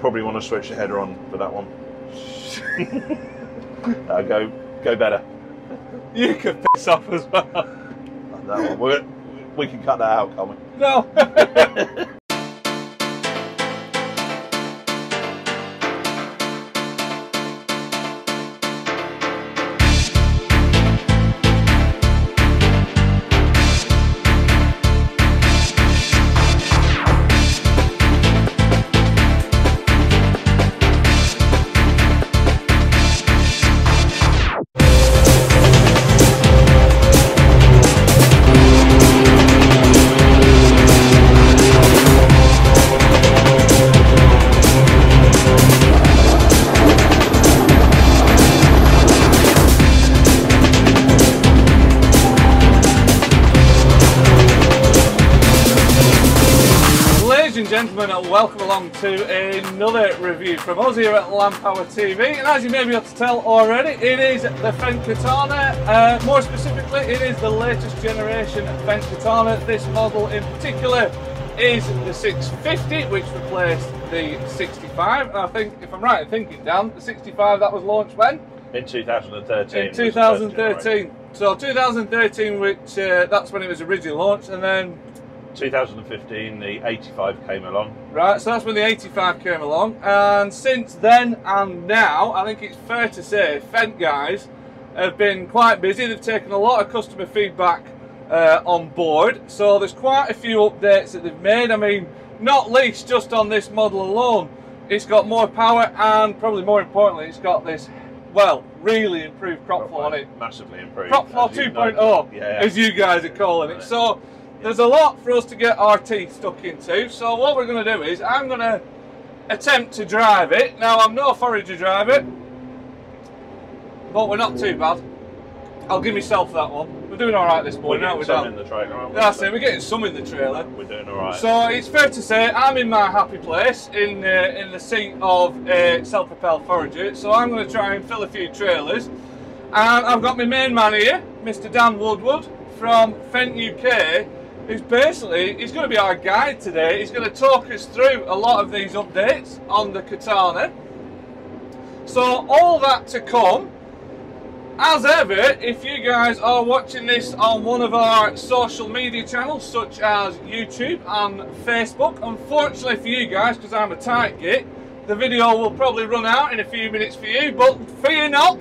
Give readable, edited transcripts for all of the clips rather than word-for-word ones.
probably want to switch the header on for that one. Go better. You could piss off as well. That one. We can cut that out, can't we? No. Gentlemen, and welcome along to another review from us here at LandPowerTV. And as you may be able to tell already, it is the Fendt Katana. More specifically, it is the latest generation Fendt Katana. This model in particular is the 650, which replaced the 65. And I think, if I'm right in thinking, Dan, the 65 that was launched when? In 2013. In 2013. So 2013, which that's when it was originally launched, and then 2015 the 85 came along. Right, so that's when the 85 came along, and since then and now, I think it's fair to say Fendt guys have been quite busy. They've taken a lot of customer feedback on board, so there's quite a few updates that they've made. I mean, not least just on this model alone, it's got more power, and probably more importantly, it's got this, well, really improved crop flow on it. Massively improved. Crop flow 2.0, as you guys are calling it. So there's a lot for us to get our teeth stuck into, so what we're going to do is I'm going to attempt to drive it. Now, I'm no forager driver, but we're not too bad. I'll give myself that one. We're doing alright this morning, aren't we, Dan? We're getting some in the trailer, aren't we? That's it, we're getting some in the trailer. We're doing alright. So it's fair to say I'm in my happy place in the seat of a Self-Propelled Forager, so I'm going to try and fill a few trailers. And I've got my main man here, Mr. Dan Woodward from Fendt UK. He's going to be our guide today. He's going to talk us through a lot of these updates on the Katana. So all that to come. As ever, if you guys are watching this on one of our social media channels such as YouTube and Facebook, unfortunately for you guys, because I'm a tight git, the video will probably run out in a few minutes for you, but fear not,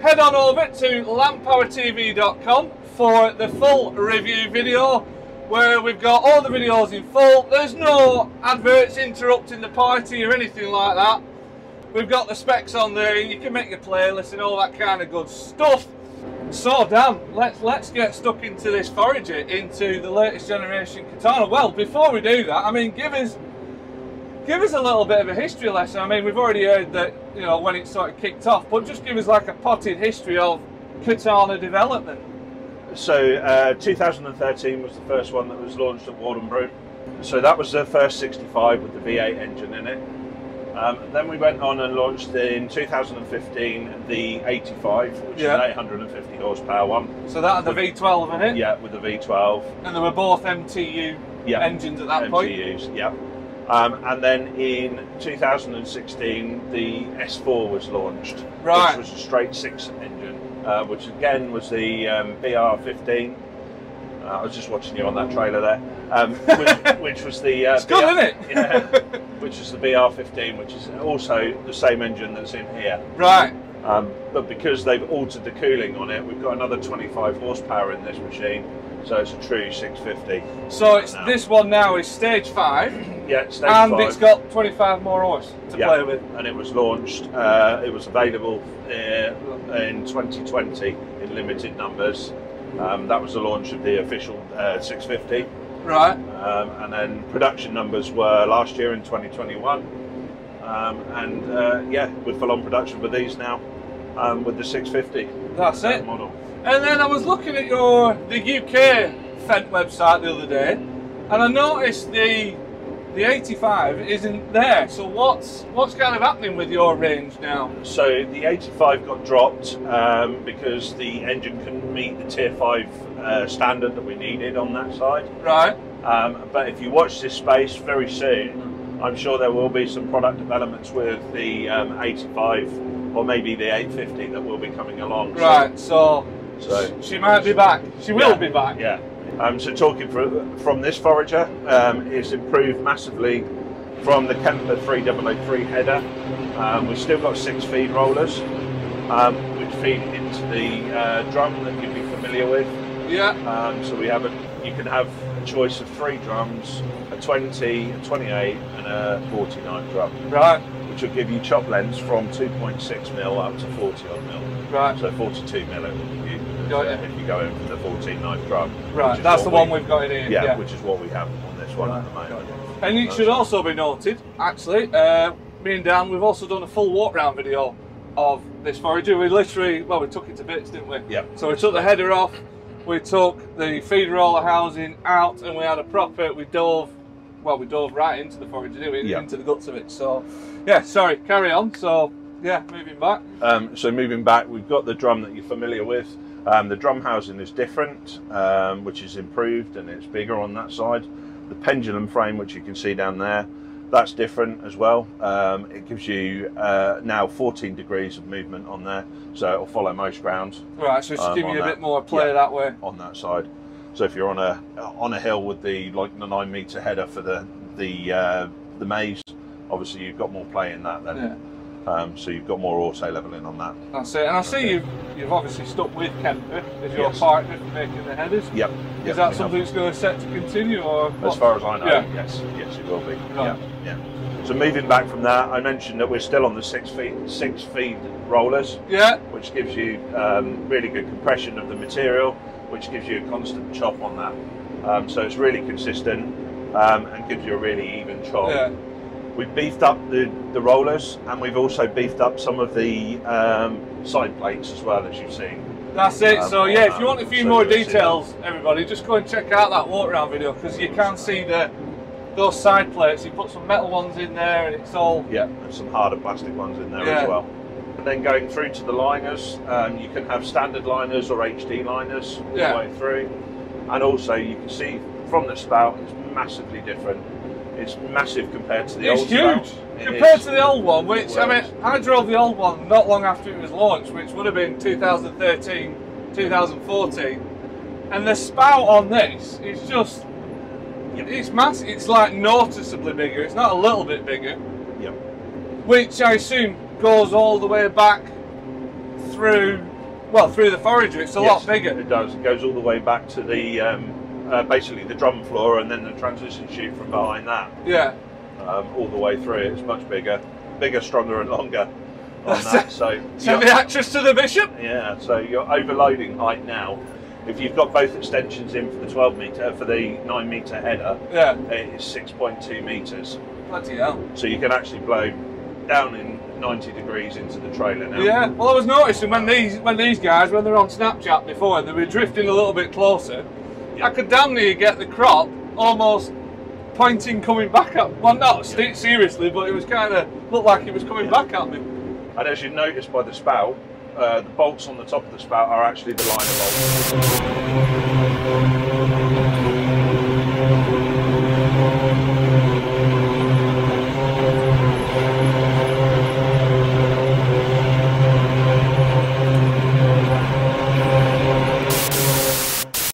head on over to LandPowerTV.com for the full review video, where we've got all the videos in full. There's no adverts interrupting the party or anything like that. We've got the specs on there, you can make your playlist and all that kind of good stuff. So Dan, let's get stuck into this Forager, into the latest generation Katana. Well, before we do that, I mean, give us a little bit of a history lesson. I mean, we've already heard that, you know, when it sort of kicked off, but just give us like a potted history of Katana development. So 2013 was the first one that was launched at Wardenbrew. So that was the first 65 with the V8 engine in it. Then we went on and launched in 2015 the 85, which is an 850 horsepower one. So that had the V12 in it? Yeah, with the V12. And they were both MTU engines at that point? MTUs, yeah. And then in 2016 the S4 was launched, right, which was a straight 6 engine. Which again was the BR15. I was just watching you on that trailer there, which was the it's good, isn't it? Yeah, which is the BR15, which is also the same engine that's in here. Right. But because they've altered the cooling on it, we've got another 25 horsepower in this machine, so it's a true 650. So it's this one now is stage 5. Yeah, it's stage 5. And it's got 25 more horse to play with. And it was launched, it was available in 2020 in limited numbers. That was the launch of the official 650. Right. And then production numbers were last year in 2021. Yeah, we're full on production with these now with the 650. That's it. Model. And then I was looking at the UK Fendt website the other day, and I noticed the 85 isn't there. So what's kind of happening with your range now? So the 85 got dropped because the engine couldn't meet the Tier 5 standard that we needed on that side. Right. But if you watch this space very soon, I'm sure there will be some product developments with the 85 or maybe the 850 that will be coming along. Right, so she might be back. She will be back. Yeah. So talking from this forager, it's improved massively from the Kemper 3003 header. We've still got 6 feed rollers, which feed into the drum that you'd be familiar with. Yeah. So you can have a choice of 3 drums, a 20, a 28 and a 49 drum. Right. Which will give you chop lengths from 2.6 mil up to 40 odd mil. Right. So 42 mil it will give you if you go in for the 14 knife drum. Right, that's the one we've got in here. Yeah, which is what we have on this one at the moment. And it should also be noted, actually, me and Dan, we've also done a full walk round video of this forager. We literally, well, we took it to bits, didn't we? Yeah. So we took the header off, we took the feed roller housing out, and we had a proper, we dove right into the forager, didn't we? Yeah. Into the guts of it. So, yeah, sorry, carry on. So, yeah, moving back. So moving back, we've got the drum that you're familiar with. The drum housing is different, which is improved and it's bigger on that side. The pendulum frame, which you can see down there, that's different as well. It gives you now 14 degrees of movement on there, so it'll follow most ground. Right, so it's giving you a bit more play that way. On that side. So if you're on a hill with the 9 meter header for the maze, obviously you've got more play in that then. Yeah. So you've got more auto leveling on that. That's it. And I see you've obviously stuck with Kemper as your partner for making the headers. Yep. Is that something that's going to set to continue, or as far as I know, yes, it will be. Right. Yeah. So moving back from that, I mentioned that we're still on the 6 feed rollers. Yeah. Which gives you really good compression of the material, which gives you a constant chop on that. So it's really consistent and gives you a really even chop. Yeah. We've beefed up the rollers, and we've also beefed up some of the side plates as well, as you've seen. That's it. So yeah, if you want a few more details, everybody, just go and check out that walk around video, because you can see those side plates. You put some metal ones in there, and it's all and some harder plastic ones in there as well. And then going through to the liners, you can have standard liners or HD liners all the way through, and also you can see from the spout it's massively different. It's massive compared to the old spout. It's huge compared to the old one, which, I mean, I drove the old one not long after it was launched, which would have been 2013, 2014. And the spout on this is just, it's massive. It's like noticeably bigger. It's not a little bit bigger. Yep. Which I assume goes all the way back through the forager. It's a lot bigger. It does. It goes all the way back to the basically the drum floor, and then the transition chute from behind that. Yeah. All the way through. It's much bigger, stronger, and longer on that. So send the actress to the bishop. Yeah. So your overloading height now, if you've got both extensions in for the 12 meter, for the 9 meter header, it's 6.2 meters. Bloody hell. So you can actually blow down in 90 degrees into the trailer now. Yeah. Well, I was noticing when these guys, when they're on Snapchat before, and they were drifting a little bit closer, I could damn near get the crop almost pointing, coming back at me. Well, not seriously, but it was kind of looked like it was coming back at me. And as you notice by the spout, the bolts on the top of the spout are actually the liner bolts.